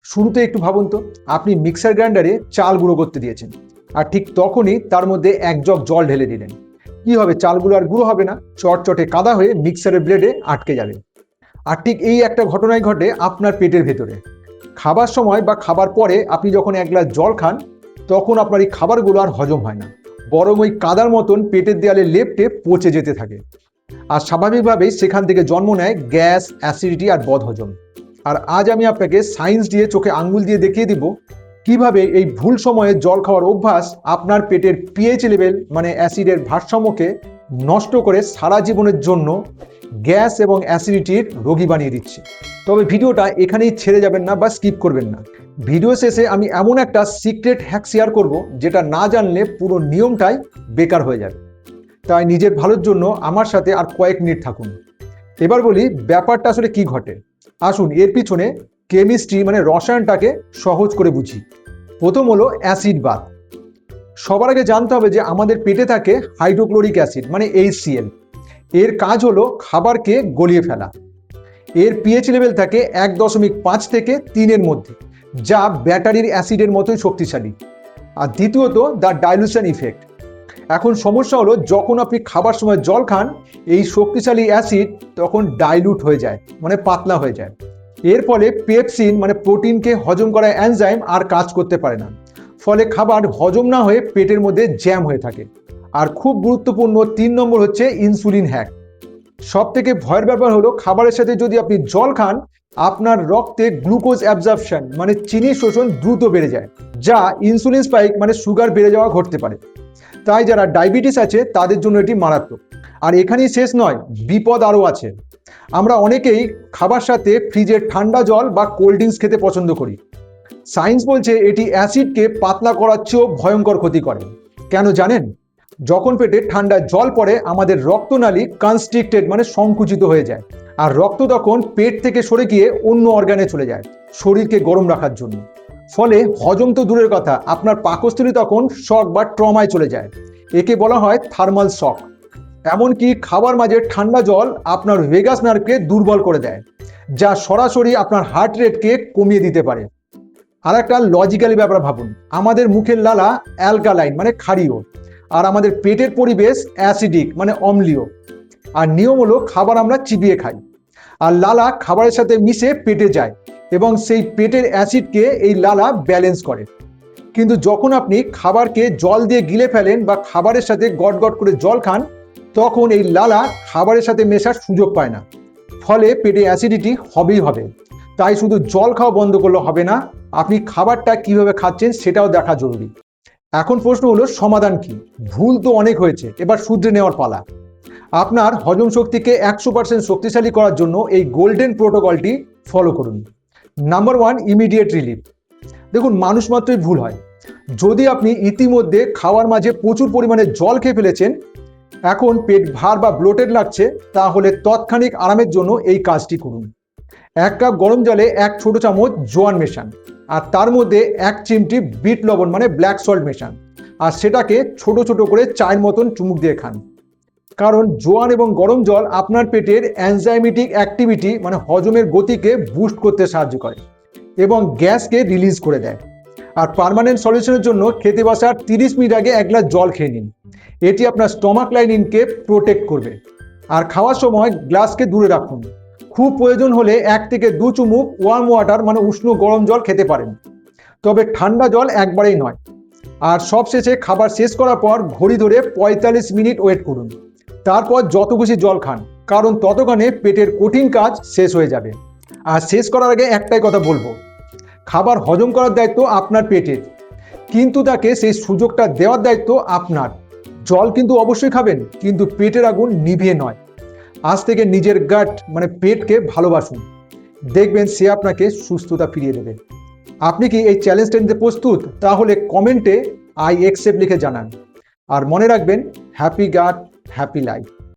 শুরুতে একটু ভাবুন তো, আপনি মিক্সার গ্রাইন্ডারে চাল গুঁড়ো করতে দিয়েছেন, আর ঠিক তখনই তার মধ্যে এক জগ জল ঢেলে দিলেন। কি হবে? চালগুলো আর গুঁড়ো হবে না, চটচটে কাদা হয়ে মিক্সারের ব্লেডে আটকে যাবে। আর ঠিক এই একটা ঘটনাই ঘটে আপনার পেটের ভেতরে। খাবার সময় বা খাবার পরে আপনি যখন এক গ্লাস জল খান, তখন আপনার এই খাবারগুলো আর হজম হয় না, বরং ওই কাদার মতন পেটের দেয়ালে লেপ্টে পচে যেতে থাকে। আর স্বাভাবিকভাবেই সেখান থেকে জন্ম নেয় গ্যাস, অ্যাসিডিটি আর বদহজম। আর আজ আমি আপনাকে সায়েন্স দিয়ে, চোখে আঙ্গুল দিয়ে দেখিয়ে দিব কিভাবে এই ভুল সময়ে জল খাওয়ার অভ্যাস আপনার পেটের পিএইচ লেভেল মানে অ্যাসিডের ভারসাম্যকে নষ্ট করে সারা জীবনের জন্য গ্যাস এবং অ্যাসিডিটির রোগী বানিয়ে দিচ্ছে। তবে ভিডিওটা এখানেই ছেড়ে যাবেন না বা স্কিপ করবেন না। ভিডিও শেষে আমি এমন একটা সিক্রেট হ্যাক শেয়ার করব যেটা না জানলে পুরো নিয়মটাই বেকার হয়ে যাবে। তাই নিজের ভালোর জন্য আমার সাথে আর কয়েক মিনিট থাকুন। এবার বলি ব্যাপারটা আসলে কি ঘটে। আসুন এর পিছনে কেমিস্ট্রি মানে রসায়নটাকে সহজ করে বুঝি। প্রথম হলো অ্যাসিড বাত। সবার আগে জানতে হবে যে আমাদের পেটে থাকে হাইড্রোক্লোরিক অ্যাসিড মানে HCl। এর কাজ হলো খাবারকে গলিয়ে ফেলা। এর পিএইচ লেভেল থাকে 1.5 থেকে 3-এর মধ্যে, যা ব্যাটারির অ্যাসিডের মতোই শক্তিশালী। আর দ্বিতীয়ত দ্য ডাইলুশন ইফেক্ট। এখন সমস্যা হলো যখন আপনি খাবার সময় জল খান, এই শক্তিশালী অ্যাসিড তখন ডাইলুট হয়ে যায়, মানে পাতলা হয়ে যায়। এর ফলে পেপসিন মানে প্রোটিনকে হজম করা এনজাইম আর কাজ করতে পারে না, ফলে খাবার হজম না হয়ে পেটের মধ্যে জ্যাম হয়ে থাকে। আর খুব গুরুত্বপূর্ণ 3 নম্বর হচ্ছে ইনসুলিন হ্যাক। সব থেকে ভয়ের ব্যাপার হলো খাবারের সাথে যদি আপনি জল খান, আপনার রক্তে গ্লুকোজ অ্যাবজর্পশন মানে চিনি শোষণ দ্রুত বেড়ে যায়, যা ইনসুলিন স্পাইক মানে সুগার বেড়ে যাওয়া ঘটতে পারে। তাই যারা ডায়াবেটিস আছে তাদের জন্য এটি মারাত্মক। আর এখানেই শেষ নয়, বিপদ আরও আছে। আমরা অনেকেই খাবার সাথে ফ্রিজের ঠান্ডা জল বা কোল্ড ড্রিঙ্কস খেতে পছন্দ করি। সায়েন্স বলছে এটি অ্যাসিডকে পাতলা করার চেয়েও ভয়ঙ্কর ক্ষতি করে। কেন জানেন? যখন পেটে ঠান্ডা জল পড়ে আমাদের রক্তনালী কনস্ট্রিক্টেড মানে সংকুচিত হয়ে যায়, আর রক্ত তখন পেট থেকে সরে গিয়ে অন্য অর্গানে চলে যায় শরীরকে গরম রাখার জন্য। ফলে হজম তো দূরের কথা, আপনার পাকস্থলী তখন শক বা ট্রমায় চলে যায়। একে বলা হয় থার্মাল শক। এমনকি খাবার মাঝে ঠান্ডা জল আপনার ভেগাস নার্ভকে দুর্বল করে দেয়, যা সরাসরি আপনার হার্ট রেটকে কমিয়ে দিতে পারে। আর একটা লজিক্যালি ব্যাপার ভাবুন, আমাদের মুখের লালা অ্যালকালাইন মানে ক্ষারীয়, আর আমাদের পেটের পরিবেশ অ্যাসিডিক মানে অম্লীয়। আর নিয়ম হলো খাবার আমরা চিবিয়ে খাই, আর লালা খাবারের সাথে মিশে পেটে যায় এবং সেই পেটের অ্যাসিডকে এই লালা ব্যালেন্স করে। কিন্তু যখন আপনি খাবারকে জল দিয়ে গিলে ফেলেন বা খাবারের সাথে গট গট করে জল খান, তখন এই লালা খাবারের সাথে মেশার সুযোগ পায় না, ফলে পেটে অ্যাসিডিটি হবেই হবে। তাই শুধু জল খাওয়া বন্ধ করলে হবে না, আপনি খাবারটা কিভাবে খাচ্ছেন সেটাও দেখা জরুরি। এখন প্রশ্ন হলো সমাধান কি? ভুল তো অনেক হয়েছে, এবার শুধরে নেওয়ার পালা। আপনার হজম শক্তিকে 100% শক্তিশালী করার জন্য এই গোল্ডেন প্রোটোকলটি ফলো করুন। Number 1, immediate relief. দেখুন, মানুষ মাত্রই ভুল হয়। যদি আপনি ইতিমধ্যে খাওয়ার মাঝে প্রচুর পরিমাণে জল খেয়ে ফেলেছেন, এখন পেট ভার বা ব্লোটেড লাগছে, তাহলে তৎক্ষণিক আরামের জন্য এই কাজটি করুন। 1 কাপ গরম জলে 1 ছোট চামচ জোয়ান মেশান, আর তার মধ্যে 1 চিমটি বিট লবণ মানে ব্ল্যাক সল্ট মেশান, আর সেটাকে ছোট ছোট করে চায়ের মতন চুমুক দিয়ে খান। কারণ জোয়ান এবং গরম জল আপনার পেটের এনজাইমেটিক অ্যাক্টিভিটি মানে হজমের গতিকে বুস্ট করতে সাহায্য করে এবং গ্যাসকে রিলিজ করে দেয়। আর পার্মানেন্ট সলিউশনের জন্য খেতে বসার 30 মিনিট আগে 1 গ্লাস জল খেয়ে নিন। এটি আপনার স্টমাক লাইনিংকে প্রোটেক্ট করবে। আর খাওয়ার সময় গ্লাসকে দূরে রাখুন। খুব প্রয়োজন হলে 1 থেকে 2 চুমুক ওয়ার্ম ওয়াটার মানে উষ্ণ গরম জল খেতে পারেন, তবে ঠান্ডা জল একবারেই নয়। আর সবশেষে খাবার শেষ করার পর ঘড়ি ধরে 45 মিনিট ওয়েট করুন, তারপর যত খুশি জল খান, কারণ ততক্ষণে পেটের কঠিন কাজ শেষ হয়ে যাবে। আর শেষ করার আগে একটাই কথা বলবো, খাবার হজম করার দায়িত্ব আপনার পেটের, কিন্তু তাকে সেই সুযোগটা দেওয়ার দায়িত্ব আপনার। জল কিন্তু অবশ্যই খাবেন, কিন্তু পেটের আগুন নিভিয়ে নয়। আজ থেকে নিজের গাট মানে পেটকে ভালোবাসুন, দেখবেন সে আপনাকে সুস্থতা ফিরিয়ে দেবে। আপনি কি এই চ্যালেঞ্জটা নিতে প্রস্তুত? তাহলে কমেন্টে আই অ্যাকসেপ্ট লিখে জানান। আর মনে রাখবেন, হ্যাপি গাট হ্যাপি লাইফ।